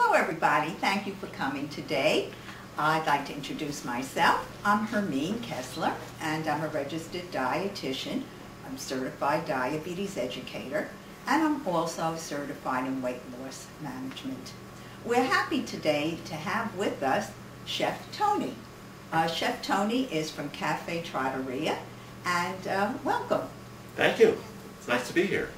Hello everybody, thank you for coming today. I'd like to introduce myself. I'm Hermine Kessler and I'm a registered dietitian. I'm a certified diabetes educator and I'm also certified in weight loss management. We're happy today to have with us Chef Tony. Chef Tony is from Cafe Trattoria and welcome. Thank you. It's nice to be here.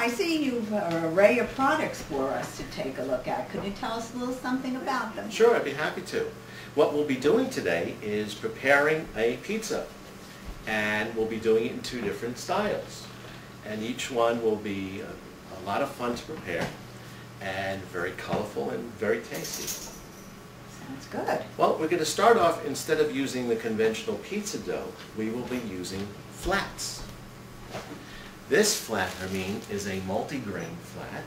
I see you've an array of products for us to take a look at. Could you tell us a little something about them? Sure, I'd be happy to. What we'll be doing today is preparing a pizza, and we'll be doing it in two different styles. And each one will be a lot of fun to prepare and very colorful and very tasty. Sounds good. Well, we're going to start off, instead of using the conventional pizza dough, we will be using flats. This flat, Hermine, is a multi-grain flat,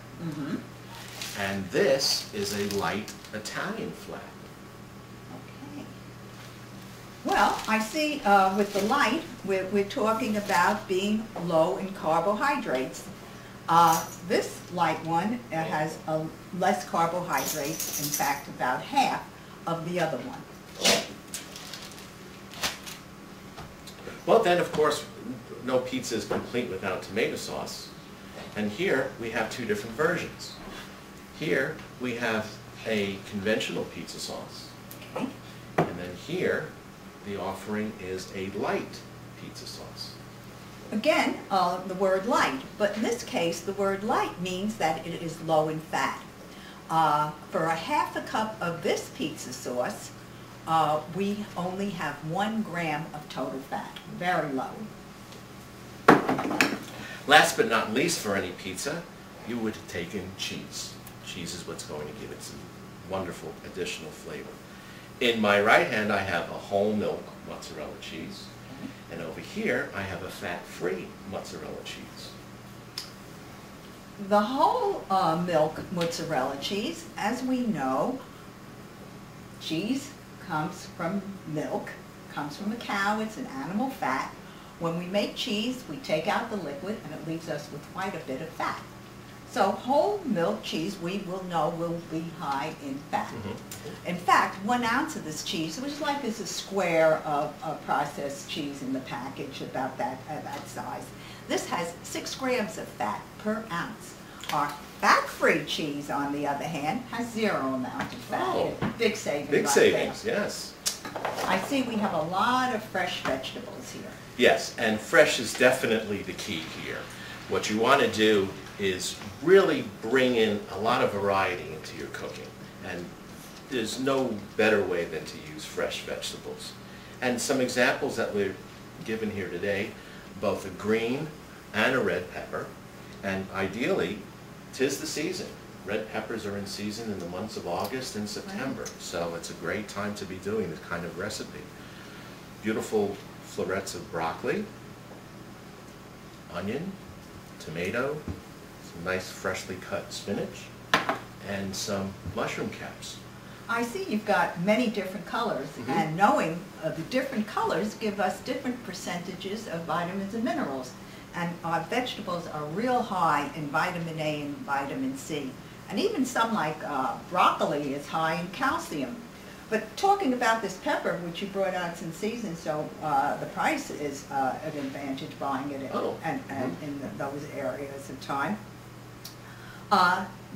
and this is a light Italian flat. Okay. Well, I see with the light, we're talking about being low in carbohydrates. This light one has less carbohydrates, in fact, about half of the other one. Well, then, of course, no pizza is complete without tomato sauce. And here we have two different versions. Here we have a conventional pizza sauce. Okay. And then here the offering is a light pizza sauce. Again, the word light, but in this case, the word light means that it is low in fat. For a half a cup of this pizza sauce, we only have 1 gram of total fat, very low. Last but not least, for any pizza, you would have taken cheese. Cheese is what's going to give it some wonderful additional flavor. In my right hand, I have a whole milk mozzarella cheese. And over here, I have a fat-free mozzarella cheese. The whole milk mozzarella cheese, as we know, cheese comes from milk, comes from a cow, it's an animal fat. When we make cheese, we take out the liquid and it leaves us with quite a bit of fat. So whole milk cheese, we will know, will be high in fat. In fact, 1 ounce of this cheese, which is like a square of processed cheese in the package, about that size. This has 6 grams of fat per ounce. Our fat-free cheese, on the other hand, has 0 amount of fat. Oh. Big savings. Big right savings, there. yes. I see we have a lot of fresh vegetables here. Yes, and fresh is definitely the key here. What you want to do is really bring in a lot of variety into your cooking. And there's no better way than to use fresh vegetables. And some examples that we're given here today, both a green and a red pepper. And ideally, 'tis the season. Red peppers are in season in the months of August and September. So it's a great time to be doing this kind of recipe. Beautiful florets of broccoli, onion, tomato, some nice freshly cut spinach, and some mushroom caps. I see you've got many different colors, and knowing the different colors give us different percentages of vitamins and minerals. And our vegetables are real high in vitamin A and vitamin C. And even some like broccoli is high in calcium. But talking about this pepper, which you brought out in season, so the price is an advantage buying it in those areas of time.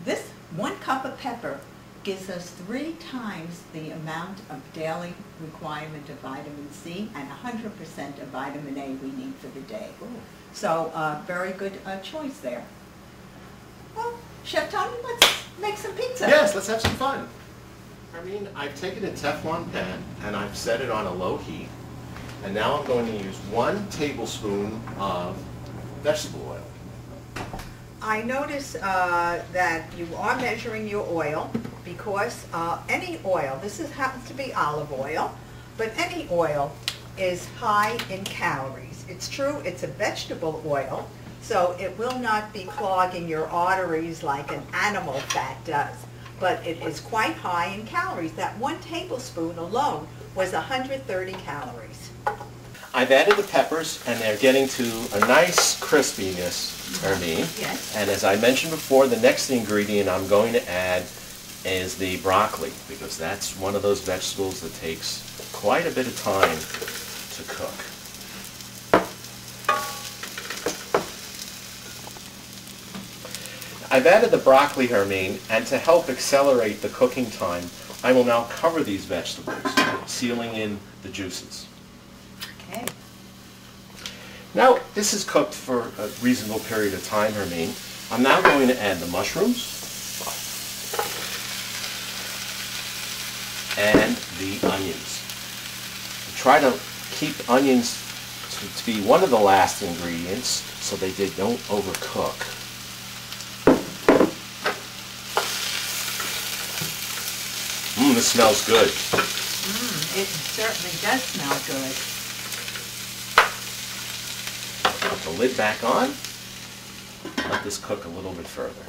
This 1 cup of pepper gives us 3 times the amount of daily requirement of vitamin C and 100% of vitamin A we need for the day. So very good choice there. Well, Chef Tony, let's make some pizza. Yes, let's have some fun. I've taken a Teflon pan and I've set it on a low heat. And now I'm going to use 1 tablespoon of vegetable oil. I notice that you are measuring your oil because any oil, happens to be olive oil, but any oil is high in calories. It's true, it's a vegetable oil, so it will not be clogging your arteries like an animal fat does. But it is quite high in calories. That 1 tablespoon alone was 130 calories. I've added the peppers, and they're getting to a nice crispiness, Hermine. Yes. And as I mentioned before, the next ingredient I'm going to add is the broccoli, because that's one of those vegetables that takes quite a bit of time to cook. I've added the broccoli, Hermine, and to help accelerate the cooking time, I will now cover these vegetables, sealing in the juices. Okay. Now, this is cooked for a reasonable period of time, Hermine. I'm now going to add the mushrooms and the onions. Try to keep onions to be one of the last ingredients so they don't overcook. This smells good. It certainly does smell good. Put the lid back on. Let this cook a little bit further.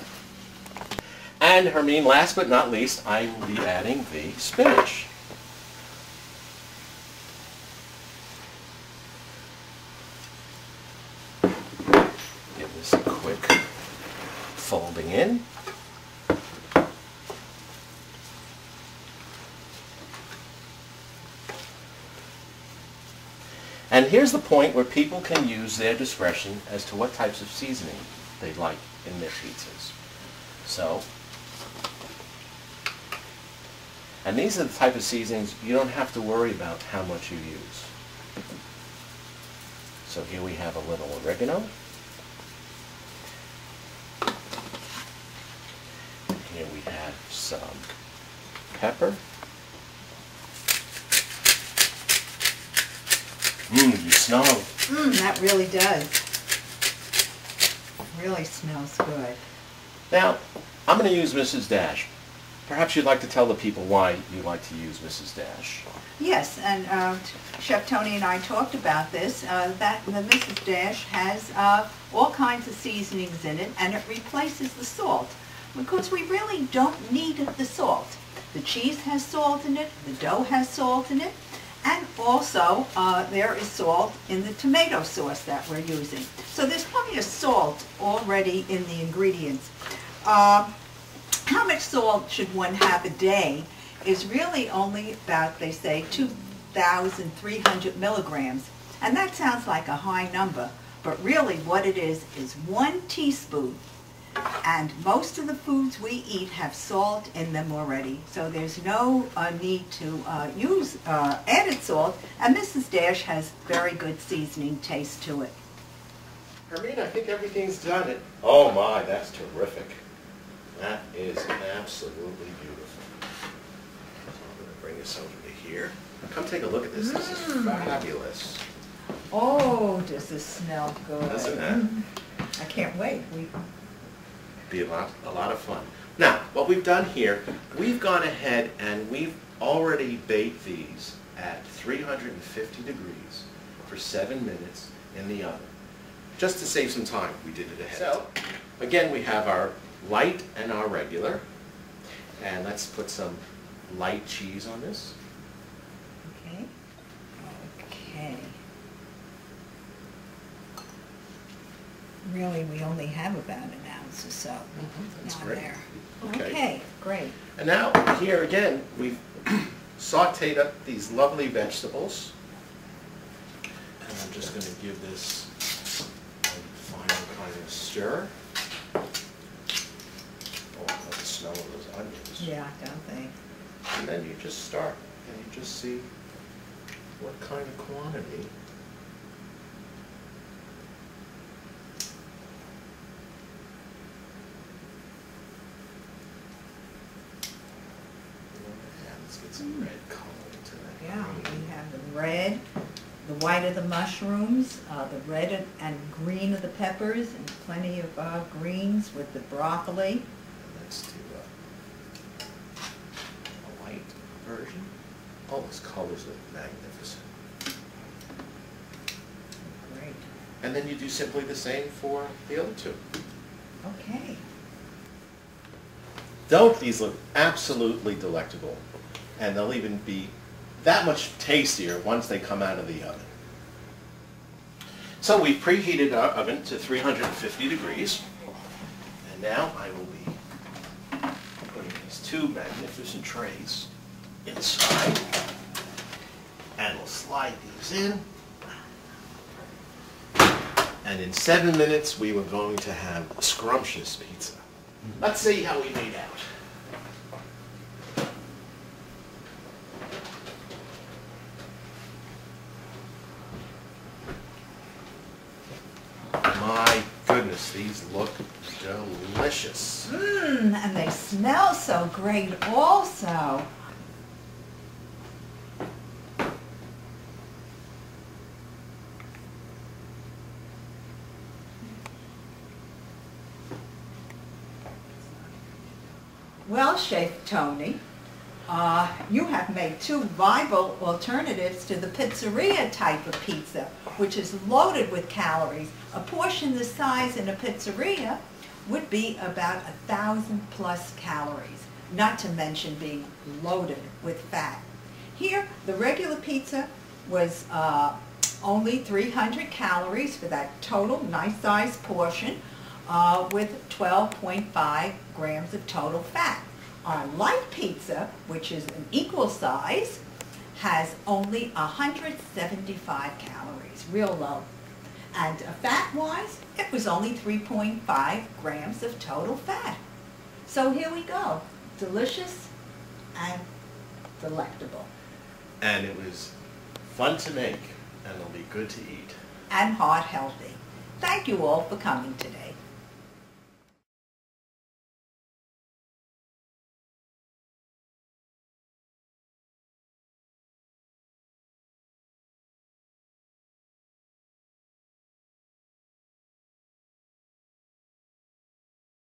And Hermine, last but not least, I will be adding the spinach. Give this a quick folding in. And here's the point where people can use their discretion as to what types of seasoning they like in their pizzas. So, and these are the type of seasonings you don't have to worry about how much you use. So here we have a little oregano. Here we have some pepper. You smell it. That really does. Really smells good. Now, I'm going to use Mrs. Dash. Perhaps you'd like to tell the people why you like to use Mrs. Dash. Yes, and Chef Tony and I talked about this, that the Mrs. Dash has all kinds of seasonings in it, and it replaces the salt, because we really don't need the salt. The cheese has salt in it, the dough has salt in it, and also there is salt in the tomato sauce that we're using. So there's plenty of salt already in the ingredients. How much salt should one have a day is really only about, they say, 2,300 milligrams. And that sounds like a high number, but really what it is 1 teaspoon. And most of the foods we eat have salt in them already, so there's no need to use added salt, and Mrs. Dash has very good seasoning taste to it. Hermine, I think everything's done. Oh my, that's terrific. That is absolutely beautiful. So I'm going to bring this over to here. Come take a look at this. This is fabulous. Oh, does this smell good? Doesn't it? I can't wait. Be a lot of fun. Now, what we've done here, we've gone ahead and we've already baked these at 350 degrees for 7 minutes in the oven. Just to save some time, we did it ahead. So, again, we have our light and our regular. And let's put some light cheese on this. Okay. Okay. Really, we only have about an ounce or so. That's on great. There. Okay. Okay, great. And now, here again, we've sauteed up these lovely vegetables. And I'm just going to give this a final kind of stir. Oh, I love the smell of those onions. Yeah, don't they? And then you just start, and you just see what kind of quantity. Let's get some red color into that. Yeah, green. we have the red, the white of the mushrooms, the red and green of the peppers, and plenty of greens with the broccoli. And let's do a light version. Oh, those colors are magnificent. Great. And then you do simply the same for the other two. Okay. Don't these look absolutely delectable? And they'll even be that much tastier once they come out of the oven. So we've preheated our oven to 350 degrees. And now I will be putting these these two magnificent trays inside. And we'll slide these in. And in 7 minutes, we were going to have a scrumptious pizza. Let's see how we made out. My goodness, these look delicious. And they smell so great also. Well, Chef Tony, you have made two viable alternatives to the pizzeria type of pizza, which is loaded with calories. A portion the size in a pizzeria would be about 1,000+ calories, not to mention being loaded with fat. Here, the regular pizza was only 300 calories for that total nice sized portion, with 12.5 grams of total fat. Our light pizza, which is an equal size, has only 175 calories, real low. And fat-wise, it was only 3.5 grams of total fat. So here we go, delicious and delectable. And it was fun to make, and it'll be good to eat. And heart healthy. Thank you all for coming today.